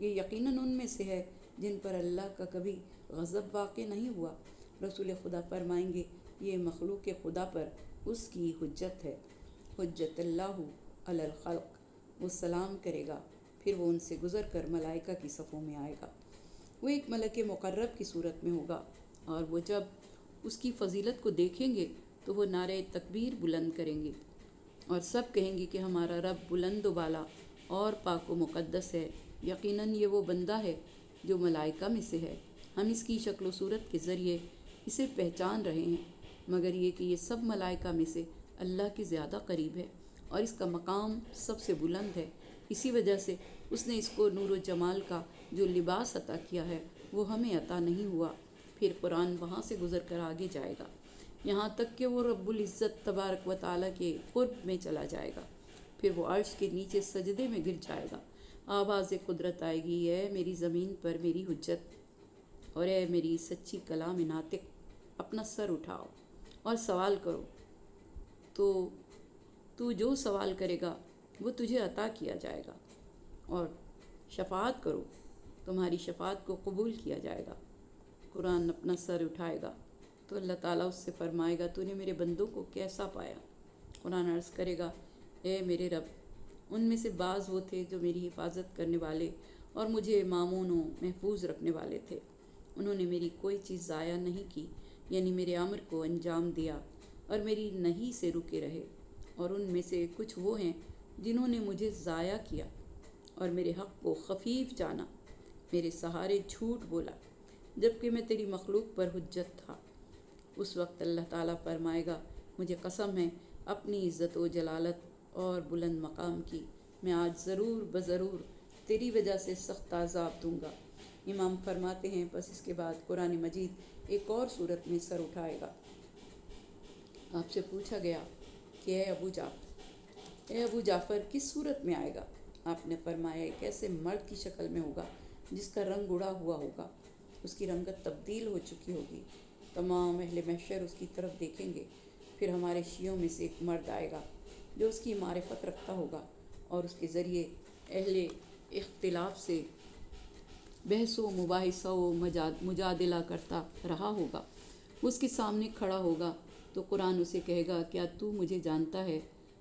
یہ یقیناً ان میں سے ہے جن پر اللہ کا کبھی غضب واقع نہیں ہوا۔ رسول خدا فرمائیں گے یہ مخلوق خدا پر اس کی حجت ہے، حجت اللہ علی الخلق۔ وہ سلام کرے گا، پھر وہ ان سے گزر کر ملائکہ کی صفوں میں آئے گا۔ وہ ایک ملک مقرب کی صورت میں ہوگا، اور وہ جب اس کی فضیلت کو دیکھیں گے تو وہ نعرہ تکبیر بلند کریں گے، اور سب کہیں گے کہ ہمارا رب بلند و بالا اور پاک و مقدس ہے۔ یقیناً یہ وہ بندہ ہے جو ملائکہ میں سے ہے، ہم اس کی شکل و صورت کے ذریعے اسے پہچان رہے ہیں، مگر یہ کہ یہ سب ملائکہ میں سے اللہ کے زیادہ قریب ہے اور اس کا مقام سب سے بلند ہے۔ اسی وجہ سے اس نے اس کو نور و جمال کا جو لباس عطا کیا ہے وہ ہمیں عطا نہیں ہوا۔ پھر قرآن وہاں سے گزر کر آگے جائے گا، یہاں تک کہ وہ رب العزت تبارک و تعالیٰ کے قرب میں چلا جائے گا۔ پھر وہ عرش کے نیچے سجدے میں گر جائے گا۔ آواز قدرت آئے گی، اے میری زمین پر میری حجت، اور اے میری سچی کلام ناطق، اپنا سر اٹھاؤ اور سوال کرو، تو جو سوال کرے گا وہ تجھے عطا کیا جائے گا، اور شفاعت کرو، تمہاری شفاعت کو قبول کیا جائے گا۔ قرآن اپنا سر اٹھائے گا تو اللہ تعالیٰ اس سے فرمائے گا تو نے میرے بندوں کو کیسا پایا؟ قرآن عرض کرے گا، اے میرے رب، ان میں سے بعض وہ تھے جو میری حفاظت کرنے والے اور مجھے مامون و محفوظ رکھنے والے تھے۔ انہوں نے میری کوئی چیز ضائع نہیں کی، یعنی میرے امر کو انجام دیا اور میری نہیں سے رکے رہے، اور ان میں سے کچھ وہ ہیں جنہوں نے مجھے ضائع کیا اور میرے حق کو خفیف جانا، میرے سہارے جھوٹ بولا جبکہ میں تیری مخلوق پر حجت تھا۔ اس وقت اللہ تعالیٰ فرمائے گا، مجھے قسم ہے اپنی عزت و جلالت اور بلند مقام کی، میں آج ضرور بضرور تیری وجہ سے سخت عذاب دوں گا۔ امام فرماتے ہیں پس اس کے بعد قرآن مجید ایک اور صورت میں سر اٹھائے گا۔ آپ سے پوچھا گیا کہ اے ابو جعفر کس صورت میں آئے گا؟ آپ نے فرمایا ایک ایسے مرد کی شکل میں ہوگا جس کا رنگ اڑا ہوا ہوگا، اس کی رنگت تبدیل ہو چکی ہوگی، تمام اہل محشر اس کی طرف دیکھیں گے۔ پھر ہمارے شیعوں میں سے ایک مرد آئے گا جو اس کی معرفت رکھتا ہوگا اور اس کے ذریعے اہل اختلاف سے بحث و مباحثہ و مجادلہ کرتا رہا ہوگا۔ اس کے سامنے کھڑا ہوگا تو قرآن اسے کہے گا کیا تو مجھے جانتا ہے؟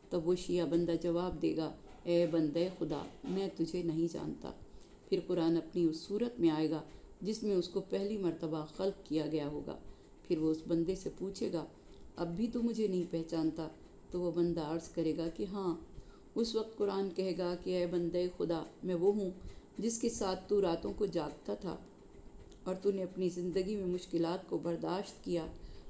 تب وہ شیعہ بندہ جواب دے گا، اے بندے خدا، میں تجھے نہیں جانتا۔ پھر قرآن اپنی اس صورت میں آئے گا جس میں اس کو پہلی مرتبہ خلق کیا گیا ہوگا۔ پھر وہ اس بندے سے پوچھے گا، اب بھی تو مجھے نہیں پہچانتا؟ تو وہ بندہ عرض کرے گا کہ ہاں۔ اس وقت قرآن کہے گا کہ اے بندے خدا، میں وہ ہوں جس کے ساتھ تو راتوں کو جاگتا تھا اور تو نے اپنی زندگی میں مشکلات کو برداشت کیا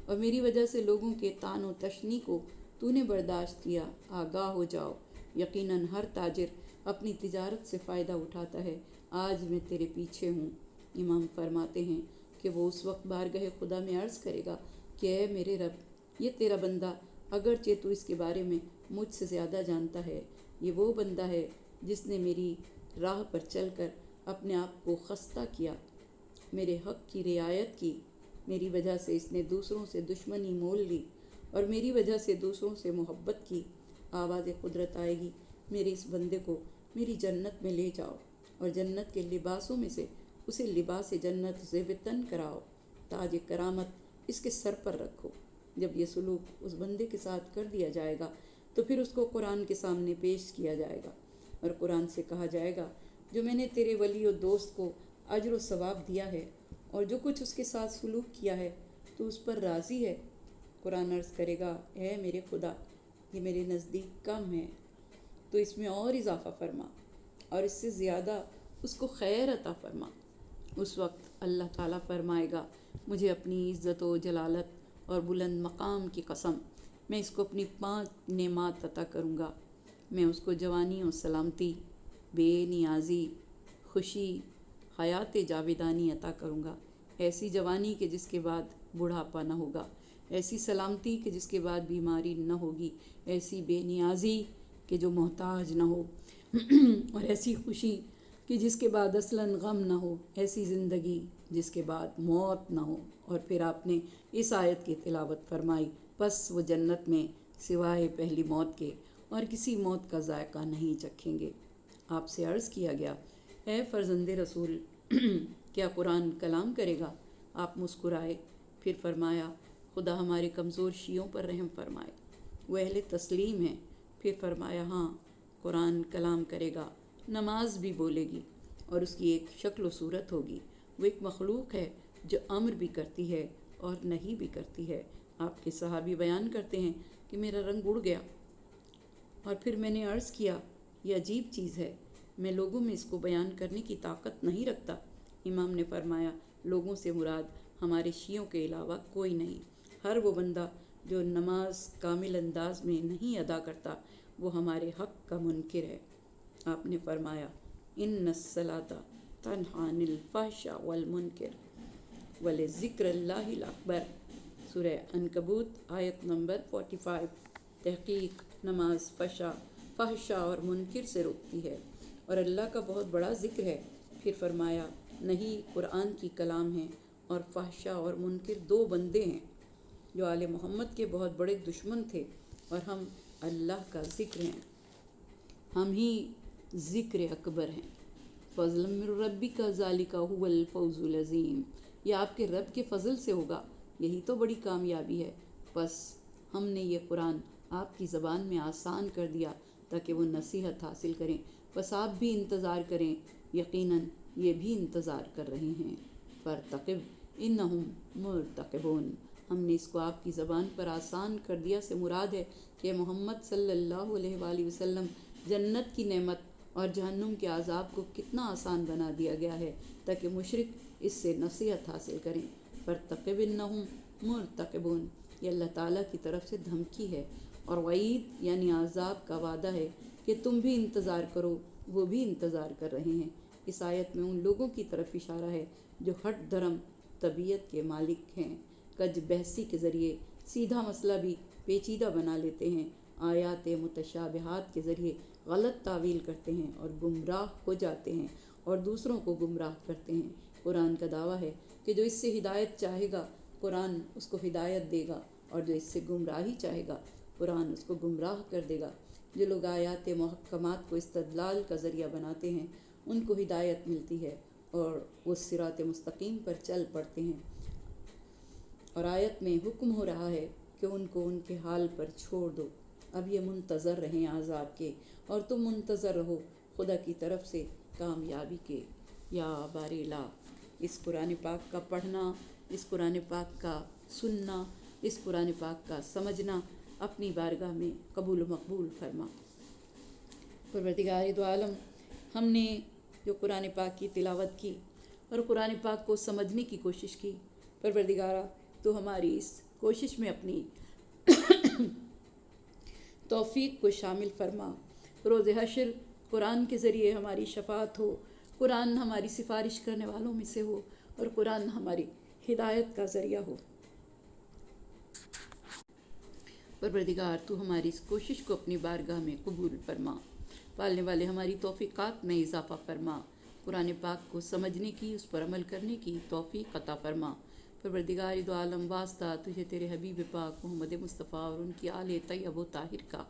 اور میری وجہ سے لوگوں کے طعن و تشنی کو تو نے برداشت کیا۔ آگاہ ہو جاؤ، یقیناً ہر تاجر اپنی تجارت سے فائدہ اٹھاتا ہے، آج میں تیرے پیچھے ہوں۔ امام فرماتے ہیں کہ وہ اس وقت بارگاہ خدا میں عرض کرے گا کہ اے میرے رب، یہ تیرا بندہ اگرچہ تو اس کے بارے میں مجھ سے زیادہ جانتا ہے، یہ وہ بندہ ہے جس نے میری راہ پر چل کر اپنے آپ کو خستہ کیا، میرے حق کی رعایت کی، میری وجہ سے اس نے دوسروں سے دشمنی مول لی اور میری وجہ سے دوسروں سے محبت کی۔ آواز قدرت آئے گی، میرے اس بندے کو میری جنت میں لے جاؤ اور جنت کے لباسوں میں سے اسے لباس جنت زیب تن کراؤ، تاج کرامت اس کے سر پر رکھو۔ جب یہ سلوک اس بندے کے ساتھ کر دیا جائے گا تو پھر اس کو قرآن کے سامنے پیش کیا جائے گا اور قرآن سے کہا جائے گا، جو میں نے تیرے ولی و دوست کو اجر و ثواب دیا ہے اور جو کچھ اس کے ساتھ سلوک کیا ہے تو اس پر راضی ہے؟ قرآن عرض کرے گا، اے میرے خدا، یہ میرے نزدیک کم ہے، تو اس میں اور اضافہ فرما اور اس سے زیادہ اس کو خیر عطا فرما۔ اس وقت اللہ تعالیٰ فرمائے گا، مجھے اپنی عزت و جلالت اور بلند مقام کی قسم، میں اس کو اپنی 5 نعمات عطا کروں گا۔ میں اس کو جوانی و سلامتی، بے نیازی، خوشی، حیات جاویدانی عطا کروں گا، ایسی جوانی کہ جس کے بعد بڑھاپا نہ ہوگا، ایسی سلامتی کہ جس کے بعد بیماری نہ ہوگی، ایسی بے نیازی کہ جو محتاج نہ ہو اور ایسی خوشی کہ جس کے بعد اصلاً غم نہ ہو، ایسی زندگی جس کے بعد موت نہ ہو۔ اور پھر آپ نے اس آیت کی تلاوت فرمائی، پس وہ جنت میں سوائے پہلی موت کے اور کسی موت کا ذائقہ نہیں چکھیں گے۔ آپ سے عرض کیا گیا، اے فرزند رسول کیا قرآن کلام کرے گا؟ آپ مسکرائے، پھر فرمایا خدا ہمارے کمزور شیعوں پر رحم فرمائے، وہ اہل تسلیم ہیں۔ پھر فرمایا ہاں قرآن کلام کرے گا، نماز بھی بولے گی، اور اس کی ایک شکل و صورت ہوگی۔ وہ ایک مخلوق ہے جو امر بھی کرتی ہے اور نہیں بھی کرتی ہے۔ آپ کے صحابی بیان کرتے ہیں کہ میرا رنگ اڑ گیا، اور پھر میں نے عرض کیا یہ عجیب چیز ہے، میں لوگوں میں اس کو بیان کرنے کی طاقت نہیں رکھتا۔ امام نے فرمایا لوگوں سے مراد ہمارے شیعوں کے علاوہ کوئی نہیں۔ ہر وہ بندہ جو نماز کامل انداز میں نہیں ادا کرتا وہ ہمارے حق کا منکر ہے۔ آپ نے فرمایا ان الصلاۃ تنہی عن الفحشاء والمنکر ولذکر اللہ الاکبر، سورہ عنکبوت آیت نمبر 45۔ تحقیق نماز فحشاء اور منکر سے روکتی ہے اور اللہ کا بہت بڑا ذکر ہے۔ پھر فرمایا نہیں، قرآن کی کلام ہے، اور فحشاء اور منکر دو بندے ہیں جو آل محمد کے بہت بڑے دشمن تھے، اور ہم اللہ کا ذکر ہیں، ہم ہی ذکر اکبر ہیں۔ فضل من ربک ذالک هو الفوز العظیم، یہ آپ کے رب کے فضل سے ہوگا، یہی تو بڑی کامیابی ہے۔ بس ہم نے یہ قرآن آپ کی زبان میں آسان کر دیا تاکہ وہ نصیحت حاصل کریں، بس آپ بھی انتظار کریں، یقیناً یہ بھی انتظار کر رہے ہیں۔ فارتقب انہم مرتقبون، ہم نے اس کو آپ کی زبان پر آسان کر دیا سے مراد ہے کہ محمد صلی اللہ علیہ وآلہ وسلم جنت کی نعمت اور جہنم کے عذاب کو کتنا آسان بنا دیا گیا ہے تاکہ مشرک اس سے نصیحت حاصل کریں۔ فارتقب انہم مرتقبون، یہ اللہ تعالیٰ کی طرف سے دھمکی ہے، اور وعید یعنی عذاب کا وعدہ ہے کہ تم بھی انتظار کرو، وہ بھی انتظار کر رہے ہیں۔ اس آیت میں ان لوگوں کی طرف اشارہ ہے جو ہٹ دھرم طبیعت کے مالک ہیں، کج بحثی کے ذریعے سیدھا مسئلہ بھی پیچیدہ بنا لیتے ہیں، آیات متشابہات کے ذریعے غلط تعویل کرتے ہیں اور گمراہ ہو جاتے ہیں اور دوسروں کو گمراہ کرتے ہیں۔ قرآن کا دعویٰ ہے کہ جو اس سے ہدایت چاہے گا قرآن اس کو ہدایت دے گا، اور جو اس سے گمراہی چاہے گا قرآن اس کو گمراہ کر دے گا۔ جو لوگ آیات محکمات کو استدلال کا ذریعہ بناتے ہیں ان کو ہدایت ملتی ہے اور وہ صراط مستقیم پر چل پڑتے ہیں، اور آیت میں حکم ہو رہا ہے کہ ان کو ان کے حال پر چھوڑ دو، اب یہ منتظر رہیں عذاب کے، اور تم منتظر رہو خدا کی طرف سے کامیابی کے۔ یا باری لا، اس قرآن پاک کا پڑھنا، اس قرآن پاک کا سننا، اس قرآن پاک کا سمجھنا اپنی بارگاہ میں قبول و مقبول فرما۔ پروردگار دو عالم، ہم نے جو قرآن پاک کی تلاوت کی اور قرآن پاک کو سمجھنے کی کوشش کی، پروردگارہ تو ہماری اس کوشش میں اپنی توفیق کو شامل فرما۔ روز حشر قرآن کے ذریعے ہماری شفاعت ہو، قرآن ہماری سفارش کرنے والوں میں سے ہو، اور قرآن ہماری ہدایت کا ذریعہ ہو۔ پروردگار تو ہماری اس کوشش کو اپنی بارگاہ میں قبول فرما، پالنے والے ہماری توفیقات میں اضافہ فرما، قرآن پاک کو سمجھنے کی، اس پر عمل کرنے کی توفیق عطا فرما۔ پروردگار دو عالم، واسطہ تجھے تیرے حبیب پاک محمد مصطفیٰ اور ان کی آل طیب و طاہر کا،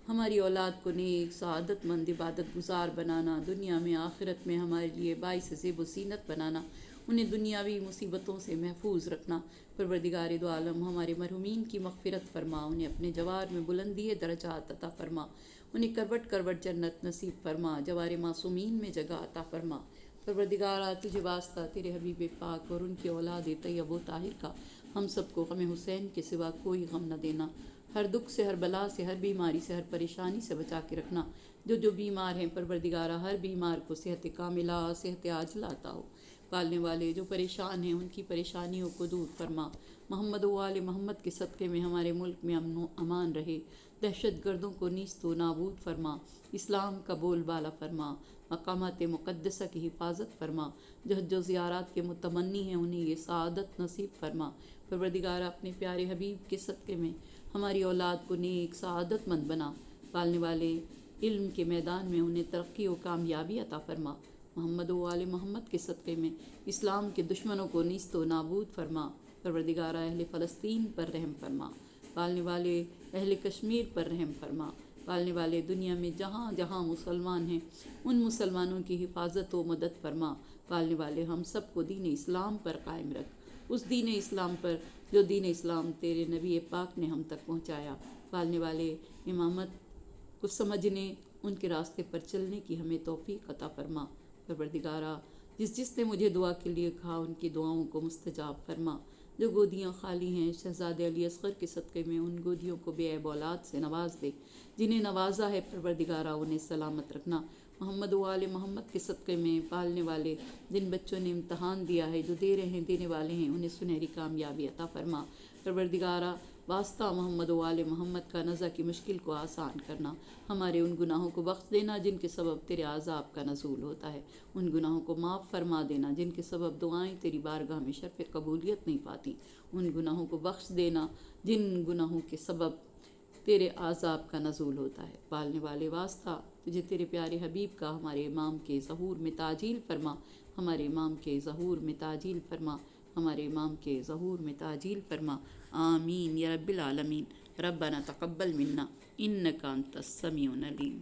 ہماری اولاد کو نیک سعادت مند عبادت گزار بنانا، دنیا میں آخرت میں ہمارے لیے باعث زیب و زینت بنانا، انہیں دنیاوی مصیبتوں سے محفوظ رکھنا۔ پروردگار دو عالم، ہمارے مرحومین کی مغفرت فرما، انہیں اپنے جوار میں بلندی درجات عطا فرما، انہیں کروٹ کروٹ جنت نصیب فرما، جوار معصومین میں جگہ عطا فرما۔ پروردگارہ تجھے واسطہ تیرے حبیب پاک اور ان کی اولاد طیب و طاہر کا، ہم سب کو غم حسین کے سوا کوئی غم نہ دینا، ہر دکھ سے، ہر بلا سے، ہر بیماری سے، ہر پریشانی سے بچا کے رکھنا۔ جو بیمار ہیں پروردگارہ ہر بیمار کو صحت کاملہ، صحت عاجلہ عطا ہو۔ پالنے والے جو پریشان ہیں ان کی پریشانیوں کو دور فرما۔ محمد و آل محمد کے صدقے میں ہمارے ملک میں امن و امان رہے، دہشت گردوں کو نیست و نابود فرما، اسلام کا بول بالا فرما، مقامات مقدسہ کی حفاظت فرما، جو حج و زیارات کے متمنی ہیں انہیں یہ سعادت نصیب فرما۔ پروردگار اپنے پیارے حبیب کے صدقے میں ہماری اولاد کو نیک سعادت مند بنا، پالنے والے علم کے میدان میں انہیں ترقی و کامیابی عطا فرما۔ محمد و آل محمد کے صدقے میں اسلام کے دشمنوں کو نیست و نابود فرما۔ پروردگار اہل فلسطین پر رحم فرما، پالنے والے اہل کشمیر پر رحم فرما، پالنے والے دنیا میں جہاں جہاں مسلمان ہیں ان مسلمانوں کی حفاظت و مدد فرما۔ پالنے والے ہم سب کو دین اسلام پر قائم رکھ، اس دین اسلام پر جو دین اسلام تیرے نبی پاک نے ہم تک پہنچایا۔ پالنے والے امامت کو سمجھنے، ان کے راستے پر چلنے کی ہمیں توفیق عطا فرما۔ پروردگارا، جس نے مجھے دعا کے لیے کہا ان کی دعاؤں کو مستجاب فرما۔ جو گودیاں خالی ہیں شہزادے علی اصغر کے صدقے میں ان گودیوں کو بے عیب اولاد سے نواز دے، جنہیں نوازا ہے پروردگارا انہیں سلامت رکھنا۔ محمد و آل محمد کے صدقے میں پالنے والے جن بچوں نے امتحان دیا ہے، جو دے رہے ہیں، دینے والے ہیں، انہیں سنہری کامیابی عطا فرما۔ پروردگارا، واسطہ محمد و آل محمد کا نزا کی مشکل کو آسان کرنا، ہمارے ان گناہوں کو بخش دینا جن کے سبب تیرے عذاب کا نزول ہوتا ہے، ان گناہوں کو معاف فرما دینا جن کے سبب دعائیں تیری بارگاہ میں شرف قبولیت نہیں پاتی، ان گناہوں کو بخش دینا جن گناہوں کے سبب تیرے عذاب کا نزول ہوتا ہے۔ پالنے والے واسطہ تجھے تیرے پیارے حبیب کا ہمارے امام کے ظہور میں تعجیل فرما، ہمارے امام کے ظہور میں تعجیل فرما، ہمارے امام کے ظہور میں تعجیل فرما۔ آمین یا رب العالمین۔ ربنا تقبل منا انک انت السمیع العلیم۔